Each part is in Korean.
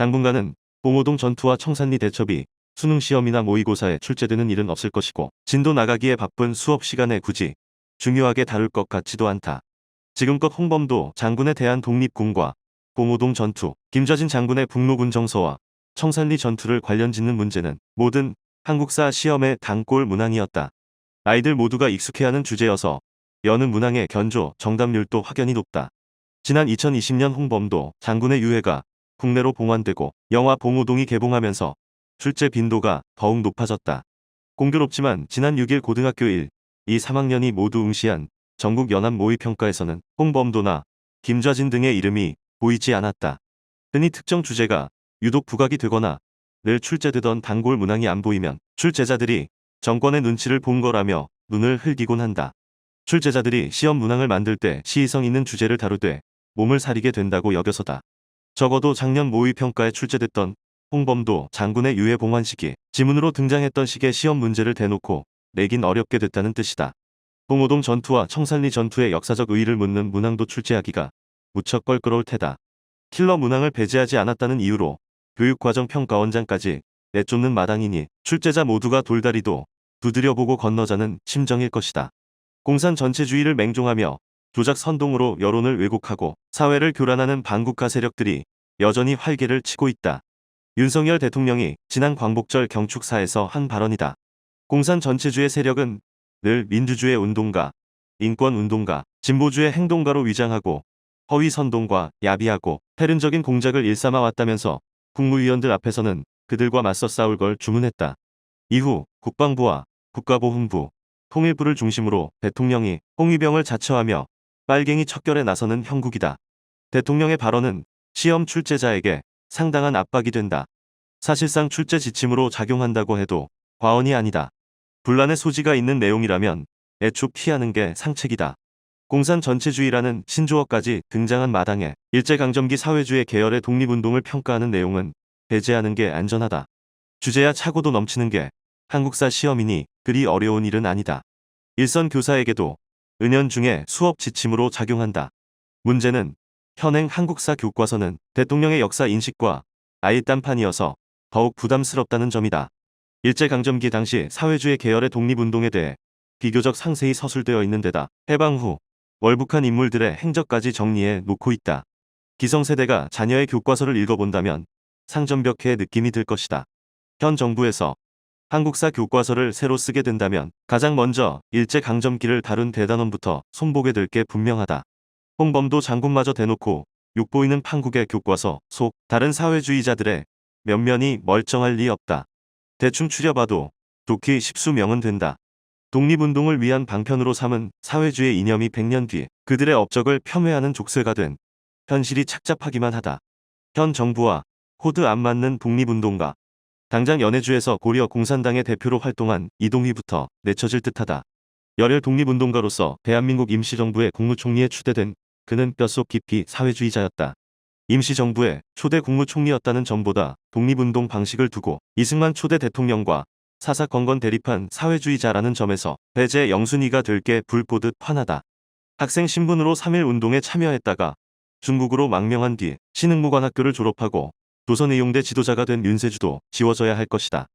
당분간은 봉오동 전투와 청산리 대첩이 수능시험이나 모의고사에 출제되는 일은 없을 것이고 진도 나가기에 바쁜 수업 시간에 굳이 중요하게 다룰 것 같지도 않다. 지금껏 홍범도 장군에 대한 독립군과 봉오동 전투, 김좌진 장군의 북로군 정서와 청산리 전투를 관련 짓는 문제는 모든 한국사 시험의 단골 문항이었다. 아이들 모두가 익숙해하는 주제여서 여느 문항의 견조 정답률도 확연히 높다. 지난 2020년 홍범도 장군의 유해가 국내로 봉환되고 영화 봉오동이 개봉하면서 출제 빈도가 더욱 높아졌다. 공교롭지만 지난 6일 고등학교 1, 2, 3학년이 모두 응시한 전국 연합 모의평가에서는 홍범도나 김좌진 등의 이름이 보이지 않았다. 흔히 특정 주제가 유독 부각이 되거나 늘 출제되던 단골 문항이 안 보이면 출제자들이 정권의 눈치를 본 거라며 눈을 흘기곤 한다. 출제자들이 시험 문항을 만들 때 시의성 있는 주제를 다루되 몸을 사리게 된다고 여겨서다. 적어도 작년 모의평가에 출제됐던 홍범도 장군의 유해 봉환 시기 지문으로 등장했던 식의 시험 문제를 대놓고 내긴 어렵게 됐다는 뜻이다. 봉오동 전투와 청산리 전투의 역사적 의의를 묻는 문항도 출제하기가 무척 껄끄러울 테다. 킬러 문항을 배제하지 않았다는 이유로 교육과정평가원장까지 내쫓는 마당이니 출제자 모두가 돌다리도 두드려보고 건너자는 심정일 것이다. 공산 전체주의를 맹종하며 조작 선동으로 여론을 왜곡하고 사회를 교란하는 반국가 세력들이 여전히 활개를 치고 있다. 윤석열 대통령이 지난 광복절 경축사에서 한 발언이다. 공산 전체주의 세력은 늘 민주주의 운동가, 인권운동가, 진보주의 행동가로 위장하고 허위 선동과 야비하고 패륜적인 공작을 일삼아 왔다면서 국무위원들 앞에서는 그들과 맞서 싸울 걸 주문했다. 이후 국방부와 국가보훈부, 통일부를 중심으로 대통령이 홍위병을 자처하며 빨갱이 척결에 나서는 형국이다. 대통령의 발언은 시험 출제자에게 상당한 압박이 된다. 사실상 출제 지침으로 작용한다고 해도 과언이 아니다. 분란의 소지가 있는 내용이라면 애초 피하는 게 상책이다. 공산 전체주의라는 신조어까지 등장한 마당에 일제강점기 사회주의 계열의 독립운동을 평가하는 내용은 배제하는 게 안전하다. 주제야 차고도 넘치는 게 한국사 시험이니 그리 어려운 일은 아니다. 일선 교사에게도 은연중에 수업 지침으로 작용한다. 문제는 현행 한국사 교과서는 대통령의 역사 인식과 아예 딴판이어서 더욱 부담스럽다는 점이다. 일제강점기 당시 사회주의 계열의 독립운동에 대해 비교적 상세히 서술되어 있는 데다 해방 후 월북한 인물들의 행적까지 정리해 놓고 있다. 기성세대가 자녀의 교과서를 읽어본다면 상전벽해의 느낌이 들 것이다. 현 정부에서 한국사 교과서를 새로 쓰게 된다면 가장 먼저 일제강점기를 다룬 대단원부터 손보게 될 게 분명하다. 홍범도 장군마저 대놓고 욕보이는 판국의 교과서 속 다른 사회주의자들의 면면이 멀쩡할 리 없다. 대충 추려봐도 좋기 십수명은 된다. 독립운동을 위한 방편으로 삼은 사회주의 이념이 100년 뒤 그들의 업적을 폄훼하는 족쇄가 된 현실이 착잡하기만 하다. 현 정부와 코드 안 맞는 독립운동가 당장 연해주에서 고려 공산당의 대표로 활동한 이동휘부터 내쳐질 듯하다. 열혈 독립운동가로서 대한민국 임시정부의 국무총리에 추대된 그는 뼛속 깊이 사회주의자였다. 임시정부의 초대 국무총리였다는 점보다 독립운동 방식을 두고 이승만 초대 대통령과 사사건건 대립한 사회주의자라는 점에서 배제 영순위가 될 게 불보듯 환하다. 학생 신분으로 3.1운동에 참여했다가 중국으로 망명한 뒤 신흥무관학교를 졸업하고 조선의용대 지도자가 된 윤세주도 지워져야 할 것이다.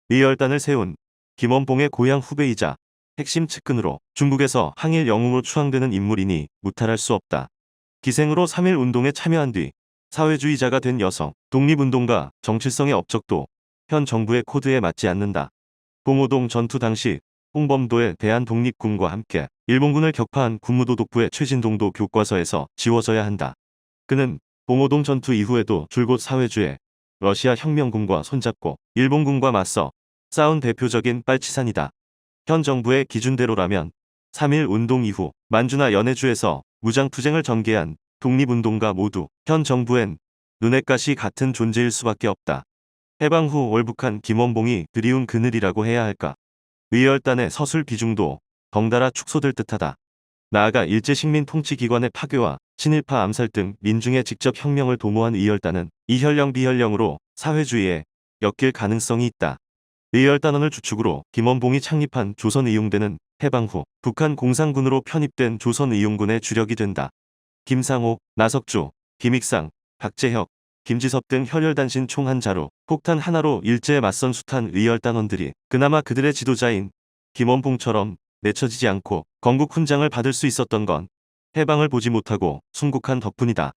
의열단을 세운 김원봉의 고향 후배이자 핵심 측근으로 중국에서 항일 영웅으로 추앙되는 인물이니 무탈할 수 없다. 기생으로 3.1운동에 참여한 뒤 사회주의자가 된 여성, 독립운동가 정칠성의 업적도 현 정부의 코드에 맞지 않는다. 봉오동 전투 당시 홍범도의 대한독립군과 함께 일본군을 격파한 군무도독부의 최진동도 교과서에서 지워져야 한다. 그는 봉오동 전투 이후에도 줄곧 사회주의, 러시아 혁명군과 손잡고 일본군과 맞서 싸운 대표적인 빨치산이다. 현 정부의 기준대로라면 3.1운동 이후 만주나 연해주에서 무장투쟁을 전개한 독립운동가 모두 현 정부엔 눈엣 가시 같은 존재일 수밖에 없다. 해방 후 월북한 김원봉이 그리운 그늘이라고 해야 할까. 의열단의 서술 비중도 덩달아 축소될 듯하다. 나아가 일제식민 통치기관의 파괴와 친일파 암살 등 민중의 직접 혁명을 도모한 의열단은 이혈령 비혈령으로 사회주의에 엮일 가능성이 있다. 의열단원을 주축으로 김원봉이 창립한 조선의용대는 해방 후 북한 공산군으로 편입된 조선의용군의 주력이 된다. 김상옥, 나석주, 김익상, 박재혁, 김지섭 등 혈혈단신 총 한 자루, 폭탄 하나로 일제에 맞선 숱한 의열단원들이 그나마 그들의 지도자인 김원봉처럼 내쳐지지 않고 건국 훈장을 받을 수 있었던 건 해방을 보지 못하고 순국한 덕분이다.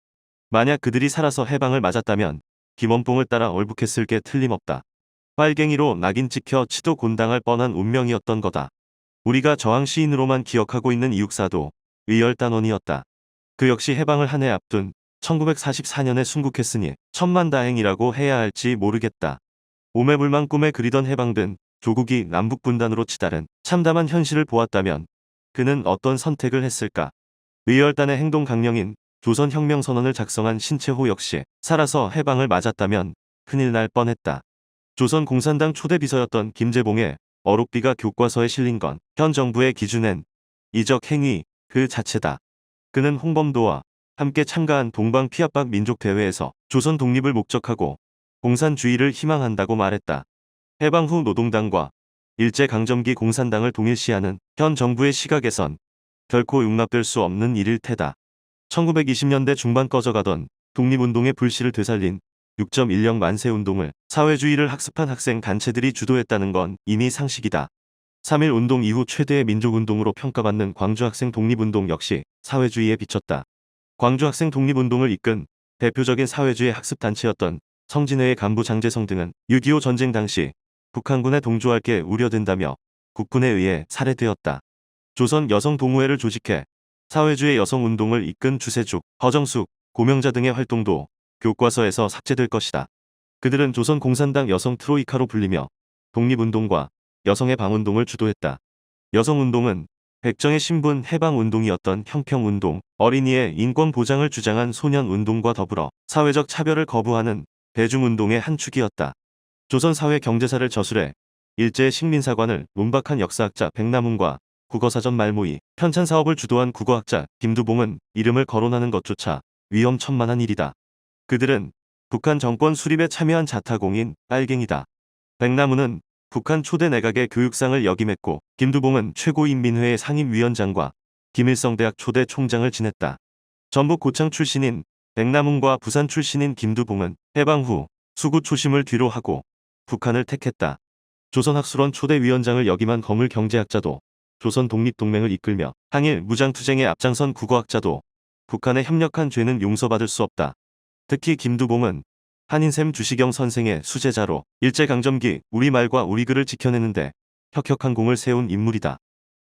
만약 그들이 살아서 해방을 맞았다면 김원봉을 따라 얼북했을 게 틀림없다. 빨갱이로 낙인 찍혀 치도 곤당할 뻔한 운명이었던 거다. 우리가 저항 시인으로만 기억하고 있는 이육사도 의열단원이었다. 그 역시 해방을 한 해 앞둔 1944년에 순국했으니 천만다행이라고 해야 할지 모르겠다. 오매불망 꿈에 그리던 해방된 조국이 남북분단으로 치달은 참담한 현실을 보았다면 그는 어떤 선택을 했을까? 의열단의 행동 강령인 조선혁명선언을 작성한 신채호 역시 살아서 해방을 맞았다면 큰일 날 뻔했다. 조선 공산당 초대 비서였던 김재봉의 어록비가 교과서에 실린 건 현 정부의 기준엔 이적 행위 그 자체다. 그는 홍범도와 함께 참가한 동방 피압박 민족대회에서 조선 독립을 목적하고 공산주의를 희망한다고 말했다. 해방 후 노동당과 일제강점기 공산당을 동일시하는 현 정부의 시각에선 결코 용납될 수 없는 일일 테다. 1920년대 중반 꺼져가던 독립운동의 불씨를 되살린 6.10 만세운동을 사회주의를 학습한 학생 단체들이 주도했다는 건 이미 상식이다. 3.1 운동 이후 최대의 민족운동으로 평가받는 광주학생 독립운동 역시 사회주의에 비쳤다. 광주학생 독립운동을 이끈 대표적인 사회주의 학습단체였던 성진회의 간부 장재성 등은 6.25 전쟁 당시 북한군에 동조할 게 우려된다며 국군에 의해 살해되었다. 조선 여성동호회를 조직해 사회주의 여성운동을 이끈 주세죽, 허정숙, 고명자 등의 활동도 교과서에서 삭제될 것이다. 그들은 조선 공산당 여성 트로이카로 불리며 독립운동과 여성의 방운동을 주도했다. 여성운동은 백정의 신분 해방운동이었던 형평운동, 어린이의 인권 보장을 주장한 소년운동과 더불어 사회적 차별을 거부하는 대중운동의 한 축이었다. 조선 사회 경제사를 저술해 일제의 식민사관을 문박한 역사학자 백남훈과 국어사전 말모이, 편찬사업을 주도한 국어학자 김두봉은 이름을 거론하는 것조차 위험천만한 일이다. 그들은 북한 정권 수립에 참여한 자타공인 빨갱이다. 백남훈은 북한 초대 내각의 교육상을 역임했고 김두봉은 최고인민회의 상임위원장과 김일성대학 초대 총장을 지냈다. 전북 고창 출신인 백남훈과 부산 출신인 김두봉은 해방 후 수구 초심을 뒤로 하고 북한을 택했다. 조선학술원 초대 위원장을 역임한 거물 경제학자도 조선 독립동맹을 이끌며 항일 무장투쟁에 앞장선 국어학자도 북한에 협력한 죄는 용서받을 수 없다. 특히 김두봉은 한인샘 주시경 선생의 수제자로 일제강점기 우리말과 우리글을 지켜내는데 혁혁한 공을 세운 인물이다.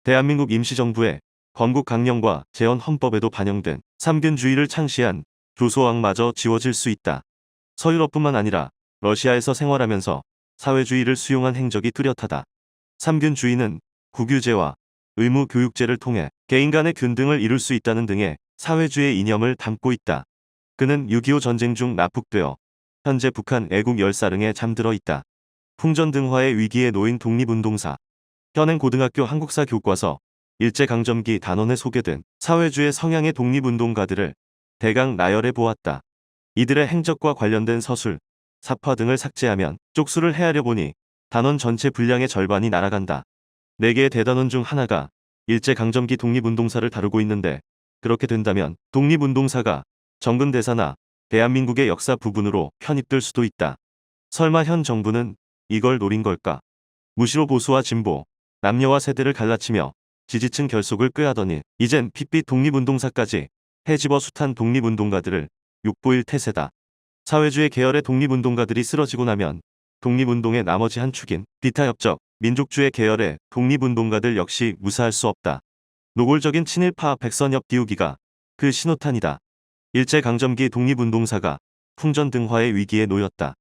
대한민국 임시정부의 건국강령과 재헌헌법에도 반영된 삼균주의를 창시한 조소왕마저 지워질 수 있다. 서유럽뿐만 아니라 러시아에서 생활하면서 사회주의를 수용한 행적이 뚜렷하다. 삼균주의는 국유제와 의무교육제를 통해 개인 간의 균등을 이룰 수 있다는 등의 사회주의 이념을 담고 있다. 그는 6.25 전쟁 중 납북되어 현재 북한 애국 열사릉에 잠들어 있다. 풍전등화의 위기에 놓인 독립운동사. 현행 고등학교 한국사 교과서 일제강점기 단원에 소개된 사회주의 성향의 독립운동가들을 대강 나열해 보았다. 이들의 행적과 관련된 서술, 사파 등을 삭제하면 쪽수를 헤아려 보니 단원 전체 분량의 절반이 날아간다. 4개의 대단원 중 하나가 일제강점기 독립운동사를 다루고 있는데 그렇게 된다면 독립운동사가 정근대사나 대한민국의 역사 부분으로 편입될 수도 있다. 설마 현 정부는 이걸 노린 걸까? 무시로 보수와 진보, 남녀와 세대를 갈라치며 지지층 결속을 꾀하더니 이젠 핏빛 독립운동사까지 해집어 숱한 독립운동가들을 욕보일 태세다. 사회주의 계열의 독립운동가들이 쓰러지고 나면 독립운동의 나머지 한 축인 비타협적, 민족주의 계열의 독립운동가들 역시 무사할 수 없다. 노골적인 친일파 백선엽 띄우기가 그 신호탄이다. 일제강점기 독립운동사가 풍전등화의 위기에 놓였다.